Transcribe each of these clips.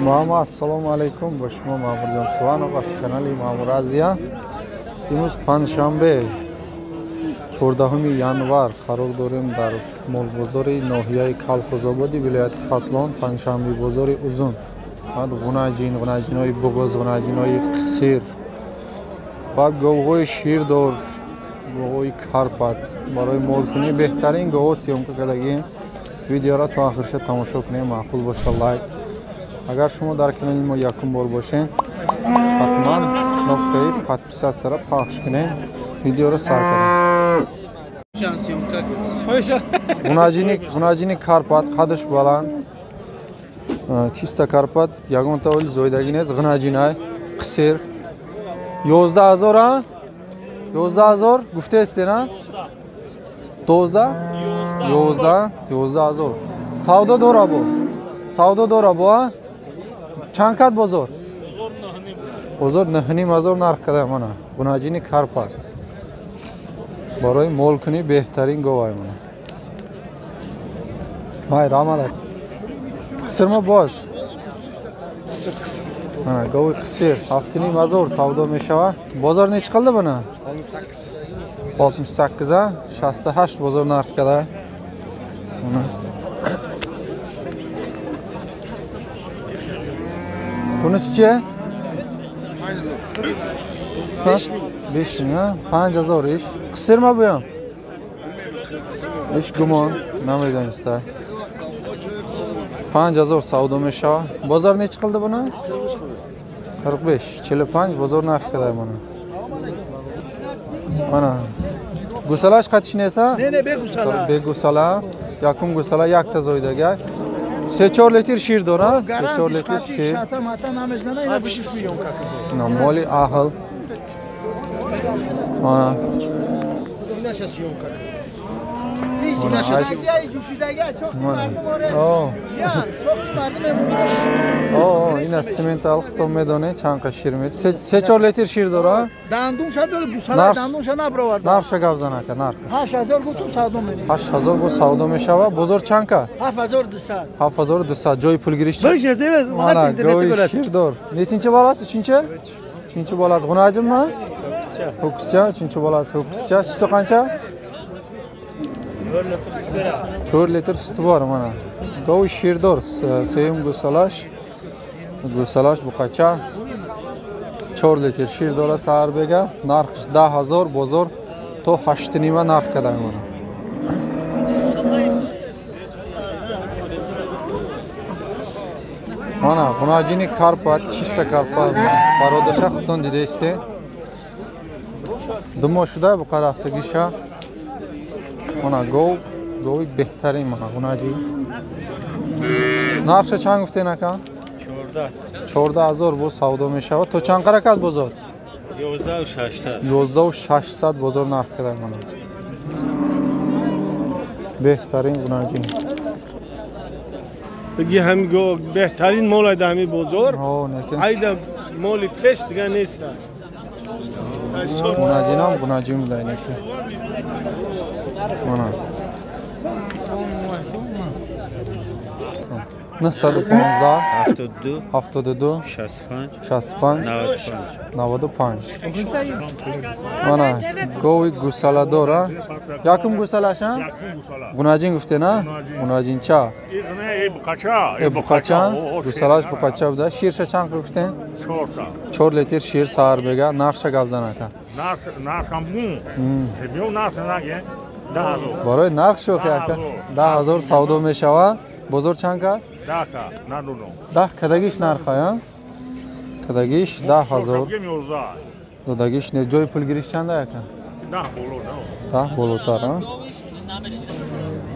Mama assalomu alaykum ba shuma Ma'murjon Suvanov az kanali Ma'mur Aziya. Imroz panjshanbe 14 yanvar qaror dorim dar molbozori nohiyayi Kalxozobodi viloyati Xatlon panjshanbe bozori uzun. Mad g'unajinoy bo'g'oz g'unajinoy qisir va govg'oy shirdor govg'oy karpat baroy molkuni behtarin govg'o syomka qiladigan videolar to oxirigacha tomosha qiling, ma'qul bo'lsa like. Agar shuma dar kanalim mo yakun bor bo'shin, hatman knopkani podpisatsiya paylash qiling, videoni sarkaring. G'unajini karpat qadish baland. Chista karpat yagonta o'l zoydagines g'unajinay qisir 11000 ha? 11000 guftesiz ha? 11000 savdo dora bu. Savdo dora bu ha? Chankat bozor. Bozor 9000 narx qada mana. G'unajini karpat. Baroy molkuni behtarin govay mana. May ramadak. Qisirma boz. Ha, go'y qisir. Haftini mazor savdo meshava. Bozor nech qildi buni? 68. 68 ha? 68 bozor narx qada. Buni. Bunisichi? 5000 ha? 5000 ish. Qisirma bu ham. Ish gumon, namaydan istay. 5000 savdo meshava. Bozor nech qildi buni? 45. 45 bozor narx qada buni. Mana. Gusalash qatishneса? Ne begusala. Begusala. Yakun gusala yakta zoydaga. 3-4 litr shir dora. 3-4 litr shir. Şata mata namezana ina 5 milyon kakı. Namoli ahıl. Mana. Sinaşa siyon kakı. Oh, ina simental xtom medone chanqa shirmet. 3-4 litr shir dora. Dandun şa böyle gusala dandun şa nabravar. Narxa gavzanaka narx. 8000 gutum savdo meni. 8000 bu savdo meshava. Bozor chanqa? 7200. 7200 joy pul girish. Bir şey demez. Mana internetda ko'rasiz. Shirdor. Nechinchi bolasi? 3-chi? 3-chi bolasi g'unajimmi? Ho'kizcha. 3-chi bolasi ho'kizcha. Suti qancha? 4 litr sütü var mana. Go'y shirdor, seyim gusalash buqacha. 4 litr shirdora sarbega narx 10000 bozor to 8.5 narx qada mana. Mana g'unajini karpat, chista karpat. Barodasha xton dideste. Dumoshuda bu tarafdagi sha. Mana go'y behtarin mana g'unaji. Narxi chang guften aka? 14000 bu savdo meshava. To chang qarakat bozor? 11600 bozor narx qada mana. Behtarin g'unaji. بگی هم گو بهترین مال همی بزرگ نکن ایده مالی پیش دیگه نیست گناجیم داینه که مانا 915 72 65 95 mana go'y gusala dora yakum gusalash ha g'unajin gufte na g'unajincha buqacha gusalash buqacha da shirsha chanq gufte 4 litr shir sar bega narxa gavzanaka narxam bu hebyo narxnage 10000 baroy narx yo'q aka 10000 savdo meshava bozor chanqa 10 kadagish narxa ya kadagish 10000 dodagish ne joy pul girish chanda aka 10 bolotar ha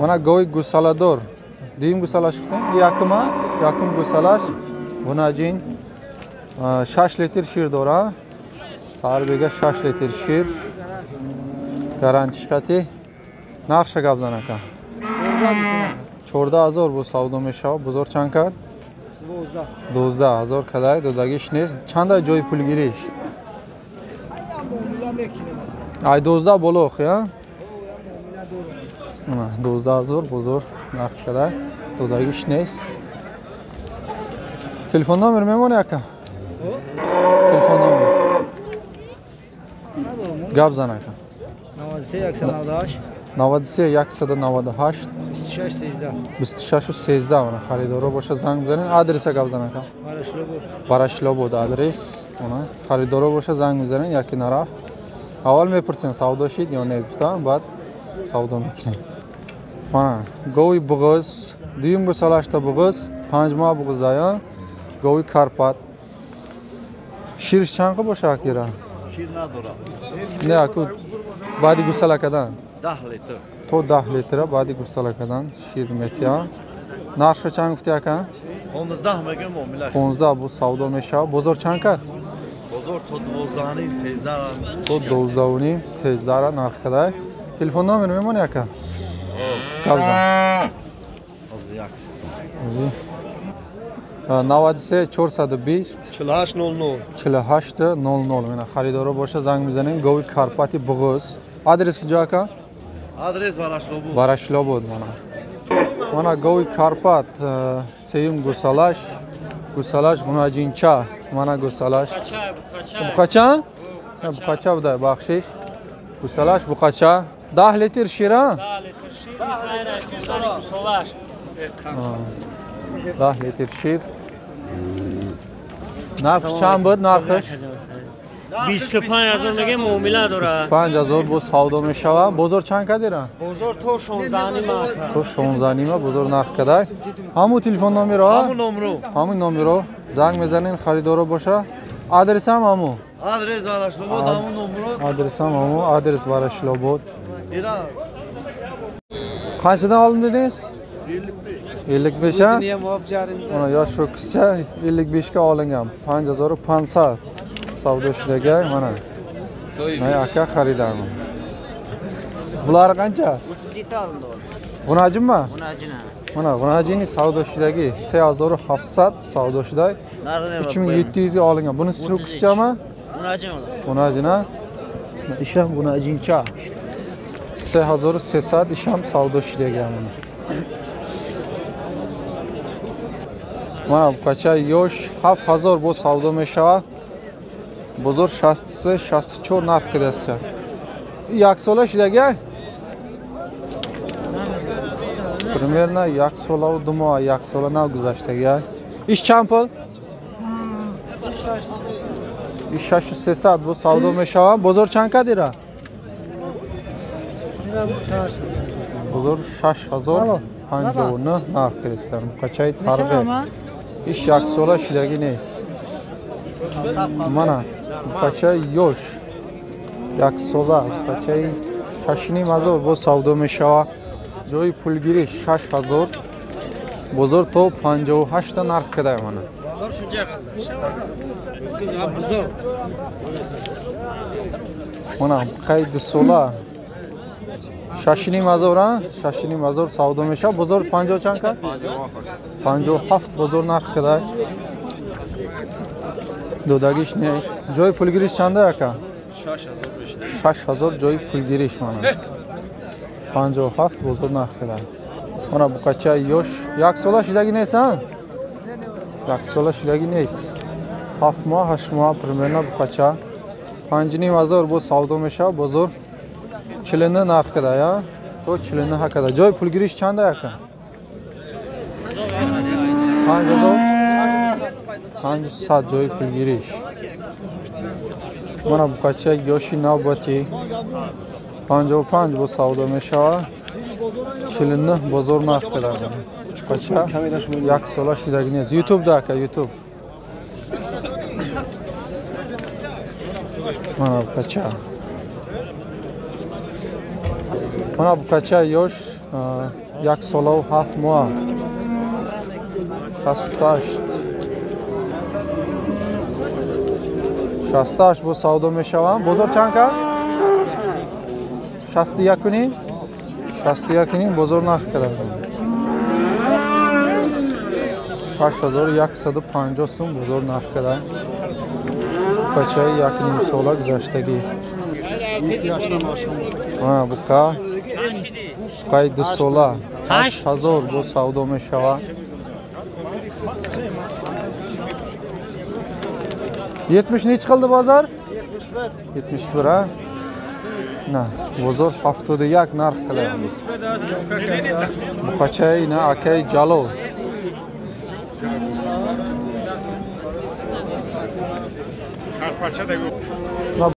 mana go'y gusalador deyim gusalash qifte yakum gusalash g'unajin 6 litr shir dora sarbega 6 litr shir garantishkati narxa gavzan aka 14000 bu savdo meshava bozor chankat 12000 kadar dodagish ne chanda joy pul girish ay 12 boloq ya 12000 bozor narx kadar dodagish ne Telefon nomeri memoni aka? Telefon nomeri. Gap zan aka. 93 198 93 198 26 13 26 mana xaridoro bo'lsa zang bizaning. Adresi gap zan aka. Barashlobo adres. Ona xaridoro bo'lsa zang bizaning yoki naraf. Avval mepursin savdo shid yo nefta, ba'd savdo mikni. Mana go'y bug'iz, duyum gusalashda bug'iz, panjma bug'izayon, go'y karpat. Shirish chanqi bo'sha akira. Şir nadora. Ne aku badi gusalakadan. 10 litr. To 10 litre badi gusalakadan shir metya. Narxi chanq fti aka? 15 megam muomila. 15 bu savdo mesha. Bozor chanqa? Bozor to 12 13 To 12 13 narx qaday. Telefon nomeri memoni aka? Kavzan. O'zi. 93 420 48 00. 48 00 mana xaridori bo'lsa zang bizaning Go'y Karpati Bug'uz. Adres kuja aka? Adres Varashlobo. Varashlobod mana. Mana Go'y Karpat Seyum Gusalash Gunajincha mana Gusalash. Buqacha? Buqacha buda baxshish. Gusalash buqacha 10 litr shira. 10 litr shir. Narx chand بود narxish? 25000 میگه معامله داره 25000 bu savdo meshava. Bozor chand kadira? بازار تو 16 نیم To 16 nima bozor narx kadar? Hamu telefon nomeri ha? Hamu nomru. Hamu nomero. Zang mezanin xaridoro bo'lsa, adres ham hamu. Adres Varashlobo, hamu nomru. Adres ham hamu, adres Varashlobod. Ira. Qanchadan oldim dedingiz? 55 ha? Mana yosh ho'kizcha 55 ga olingan. 5500 savdo ishlagan mana. Nay aka xaridarman. Bular qancha? 37 alındı o. G'unajinmi? Buna acına. Mana g'unajini savdo ishidagi 3700 savdo ishida Narı ne var? 3700 ga olingan. Bunisi ho'kizchami? Buna acına ola. G'unajina. Isham g'unajincha. 3300 isham savdo ishlagan mana. Mana bu qacha yosh 7000 bu savdo meshava. Bozor 63 64 narx qilasiz. Yaksola ishlaga. Примерно yaksola udmo, yaksola nav guzashtaga. Ish champol. Ish 600 bu savdo meshava. Bozor chanqa dira? Bozor 6050 narx qilasiz. Bu qachay targ'i. Ish yaksola ishlagi neys. Mana bu qachay yosh. Yaksola, qachay shashini mazor bu savdo meshava. Joy pul girish 6000. Bozor to 58 ta narx qaday mana. Mana qayd sola. Shashini mazor ha? Shashini mazor savdo meshava. Bozor 50 chanqa? 57 bozor narx qaday. Dodagish neys. Joy pul girish chanda aka? 6000 joy pul girish mana. 57 bozor narx qaday. Mana bu qacha yosh. Yaksola shidagi neys ha? Yaksola shidagi neys. 7 moh 8 moh примерно bu qacha. 5000 bu savdo meshava bozor chilini narx qaday ha? To chilini haqida. Joy pul girish chanda aka? 500 joy pul girish. Mana bu qacha yoshi navbati 55 bu savdo meshava. Chilini bozor narx qaday. Bu qacha yaksola shidaginiz. YouTube'da aka, YouTube. Mana bu qacha. Mana bu qacha yosh yaksola 7 moh. 68 bu savdo meshava. Bozor chanqa? 60 yakuni. 60 yakuni bozor narx qaday. 6150 so'm bozor narx qaday. Qacha yakuni sola guzashtagi. Mana bu qa qayd sola 8000 bu savdo meshava. 70 nechi qildi bozor? 71 ha. Na, bozor 71 narx qilyapmiz. Buqachay, na akay jalov. Karpaça da yok.